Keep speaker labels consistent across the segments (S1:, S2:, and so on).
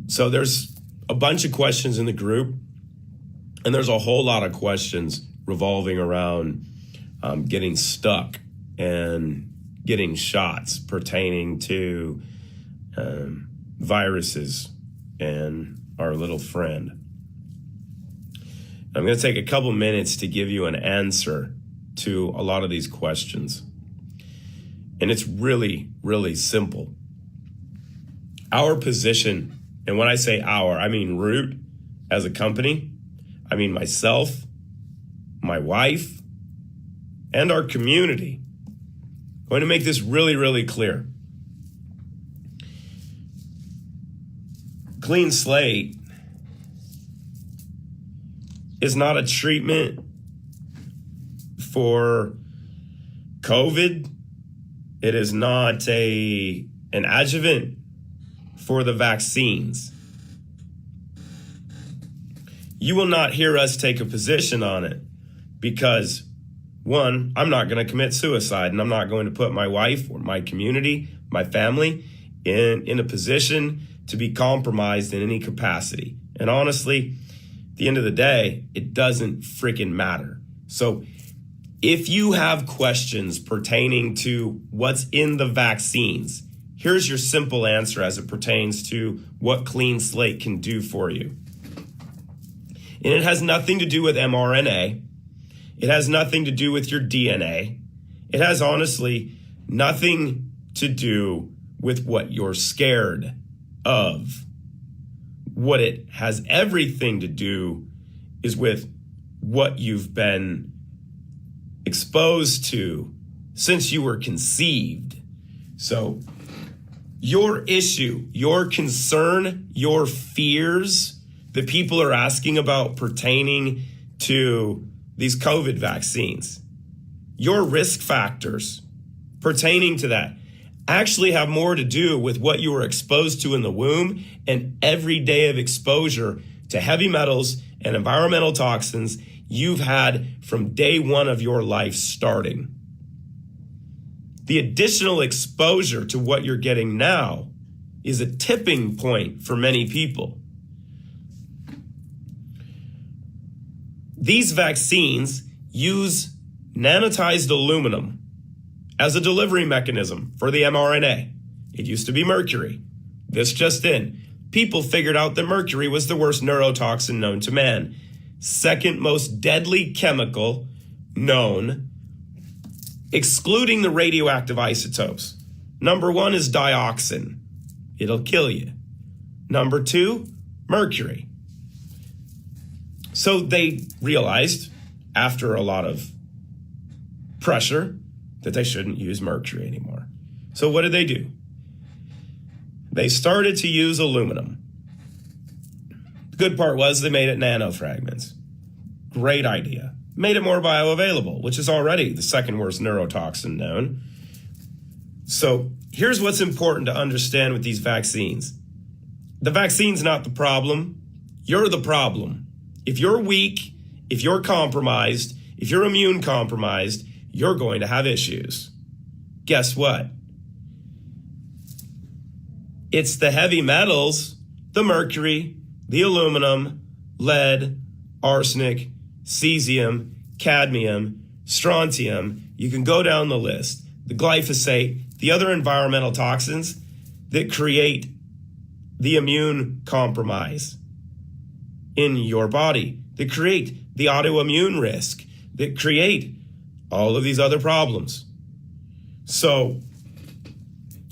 S1: So there's a bunch of questions in the group, and there's a whole lot of questions revolving around getting stuck and getting shots pertaining to viruses and our little friend. I'm going to take a couple minutes to give you an answer to a lot of these questions. And it's really, really simple. Our position, and when I say our, I mean Root as a company, I mean myself, my wife, and our community. I'm going to make this really, really clear. Clean slate is not a treatment for COVID. It is not an adjuvant for the vaccines. You will not hear us take a position on it because, one, I'm not going to commit suicide, and I'm not going to put my wife or my community, my family, in a position to be compromised in any capacity. And honestly, at the end of the day, it doesn't freaking matter. So if you have questions pertaining to what's in the vaccines, here's your simple answer as it pertains to what Clean Slate can do for you. And it has nothing to do with mRNA. It has nothing to do with your DNA. It has honestly nothing to do with what you're scared of. What it has everything to do is with what you've been exposed to since you were conceived. So your issue, your concern, your fears that people are asking about pertaining to these COVID vaccines, your risk factors pertaining to that actually have more to do with what you were exposed to in the womb and every day of exposure to heavy metals and environmental toxins you've had from day one of your life starting. The additional exposure to what you're getting now is a tipping point for many people. These vaccines use nanotized aluminum as a delivery mechanism for the mRNA. It used to be mercury. This just in. People figured out that mercury was the worst neurotoxin known to man. Second most deadly chemical known, excluding the radioactive isotopes. Number one is dioxin. It'll kill you. Number two, mercury. So they realized, after a lot of pressure, that they shouldn't use mercury anymore. So what did they do? They started to use aluminum. The good part was they made it nanofragments. Great idea. Made it more bioavailable, which is already the second worst neurotoxin known. So here's what's important to understand with these vaccines. The vaccine's not the problem. You're the problem. If you're weak, if you're compromised, if you're immune compromised, you're going to have issues. Guess what? It's the heavy metals, the mercury, the aluminum, lead, arsenic, cesium, cadmium, strontium. You can go down the list. The glyphosate, the other environmental toxins that create the immune compromise in your body, that create the autoimmune risk, that create all of these other problems. So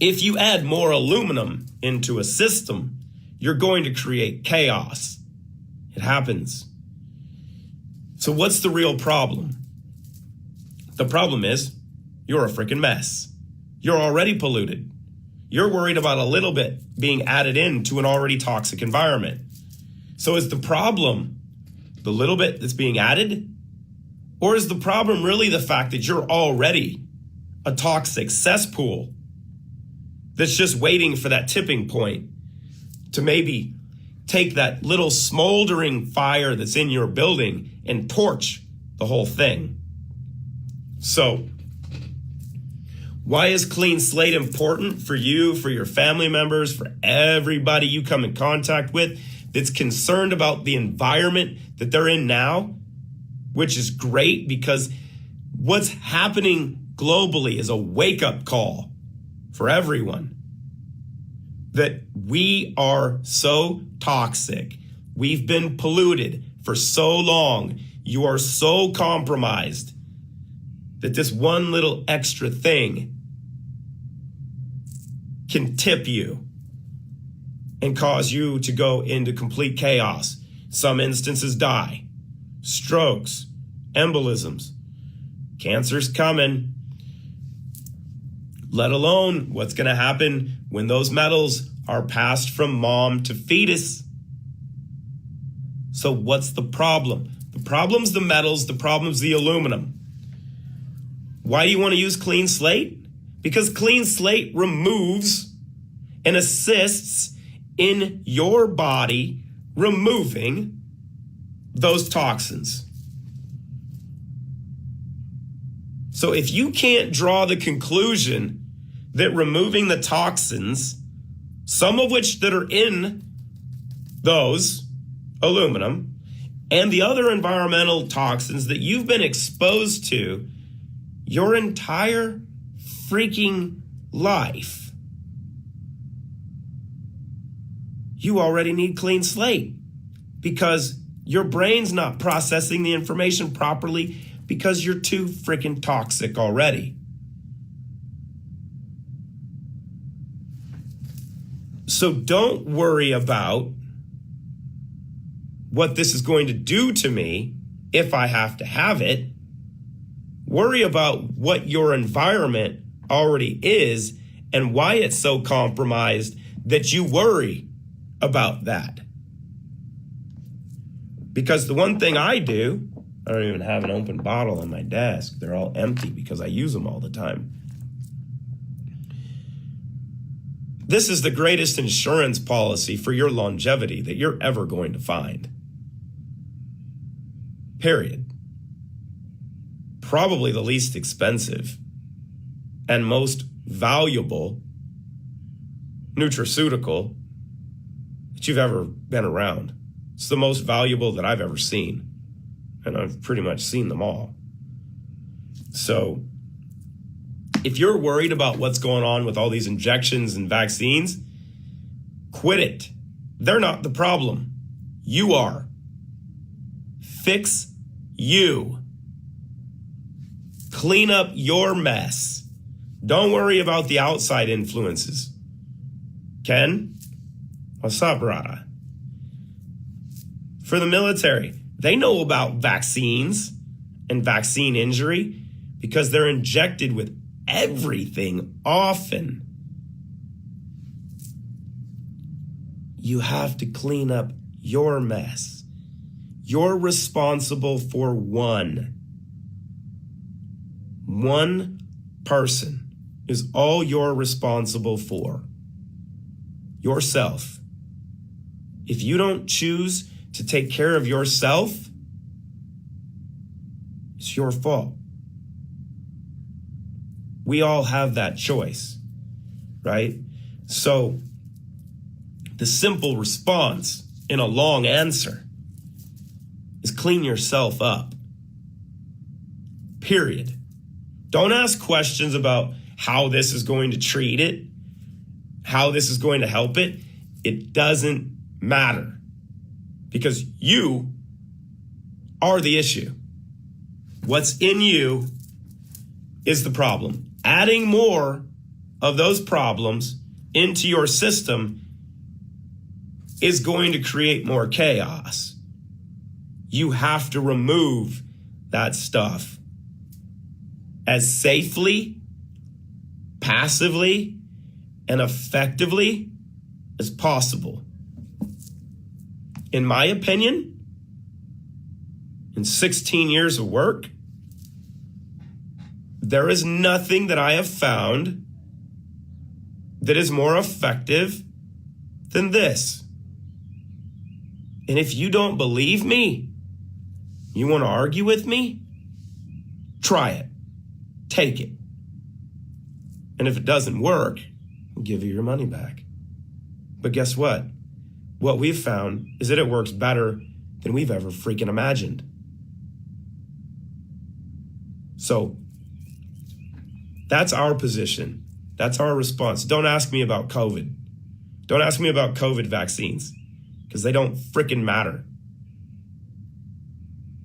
S1: if you add more aluminum into a system, you're going to create chaos. It happens. So what's the real problem? The problem is you're a freaking mess. You're already polluted. You're worried about a little bit being added into an already toxic environment. So is the problem the little bit that's being added? Or is the problem really the fact that you're already a toxic cesspool that's just waiting for that tipping point to maybe take that little smoldering fire that's in your building and torch the whole thing? So Why is clean slate important for you, for your family members, for everybody you come in contact with that's concerned about the environment that they're in now? Which is great, because what's happening globally is a wake-up call for everyone that we are so toxic. We've been polluted for so long. You are so compromised that this one little extra thing can tip you and cause you to go into complete chaos. Some instances die. Strokes, embolisms, cancer's coming. Let alone what's going to happen when those metals are passed from mom to fetus. So what's the problem? The problem's the metals, the problem's the aluminum. Why do you want to use clean slate? Because clean slate removes and assists in your body removing those toxins. So if you can't draw the conclusion that removing the toxins, some of which that are in those aluminum, and the other environmental toxins that you've been exposed to your entire freaking life, you already need clean slate, because your brain's not processing the information properly because you're too freaking toxic already. So don't worry about what this is going to do to me if I have to have it. Worry about what your environment already is and why it's so compromised that you worry about that. Because the one thing I do, I don't even have an open bottle on my desk. They're all empty because I use them all the time. This is the greatest insurance policy for your longevity that you're ever going to find. Period. Probably the least expensive and most valuable nutraceutical that you've ever been around. It's the most valuable that I've ever seen. And I've pretty much seen them all. So if you're worried about what's going on with all these injections and vaccines, quit it. They're not the problem. You are. Fix you. Clean up your mess. Don't worry about the outside influences. Ken? What's up, brother? For the military, they know about vaccines and vaccine injury because they're injected with everything often. You have to clean up your mess. You're responsible for one. One person is all you're responsible for. Yourself. If you don't choose to take care of yourself, it's your fault. We all have that choice, right? So the simple response in a long answer is clean yourself up. Period. Don't ask questions about how this is going to treat it, how this is going to help it. It doesn't matter because you are the issue. What's in you is the problem. Adding more of those problems into your system is going to create more chaos. You have to remove that stuff as safely, passively, and effectively as possible. In my opinion, in 16 years of work, there is nothing that I have found that is more effective than this. And if you don't believe me, you want to argue with me, try it. Take it. And if it doesn't work, we'll give you your money back. But guess what? What we've found is that it works better than we've ever freaking imagined. So that's our position. That's our response. Don't ask me about COVID. Don't ask me about COVID vaccines because they don't freaking matter.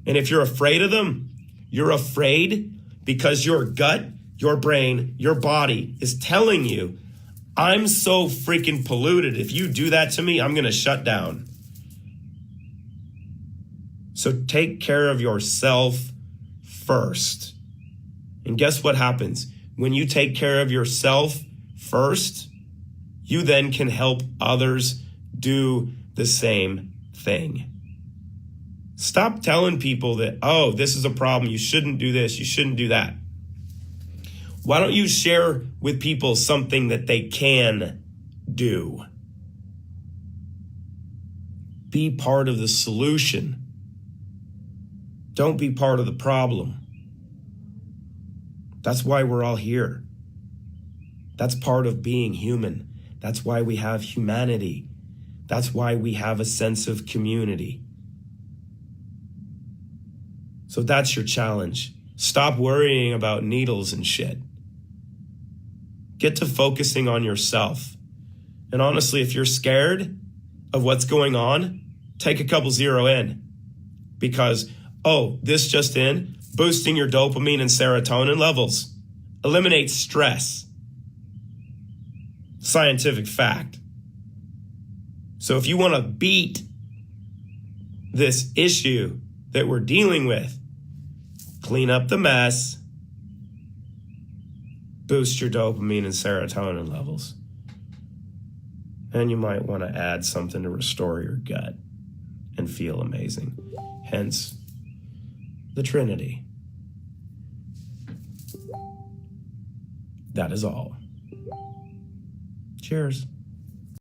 S1: And if you're afraid of them, you're afraid because your gut, your brain, your body is telling you, I'm so freaking polluted. If you do that to me, I'm going to shut down. So take care of yourself first. And guess what happens? When you take care of yourself first, you then can help others do the same thing. Stop telling people that, oh, this is a problem. You shouldn't do this. You shouldn't do that. Why don't you share with people something that they can do? Be part of the solution. Don't be part of the problem. That's why we're all here. That's part of being human. That's why we have humanity. That's why we have a sense of community. So that's your challenge. Stop worrying about needles and shit. Get to focusing on yourself. And honestly, if you're scared of what's going on, take a couple zero in. Because, oh, this just in, boosting your dopamine and serotonin levels eliminates stress. Scientific fact. So if you want to beat this issue that we're dealing with, clean up the mess, boost your dopamine and serotonin levels. And you might want to add something to restore your gut and feel amazing. Hence, the Trinity. That is all. Cheers.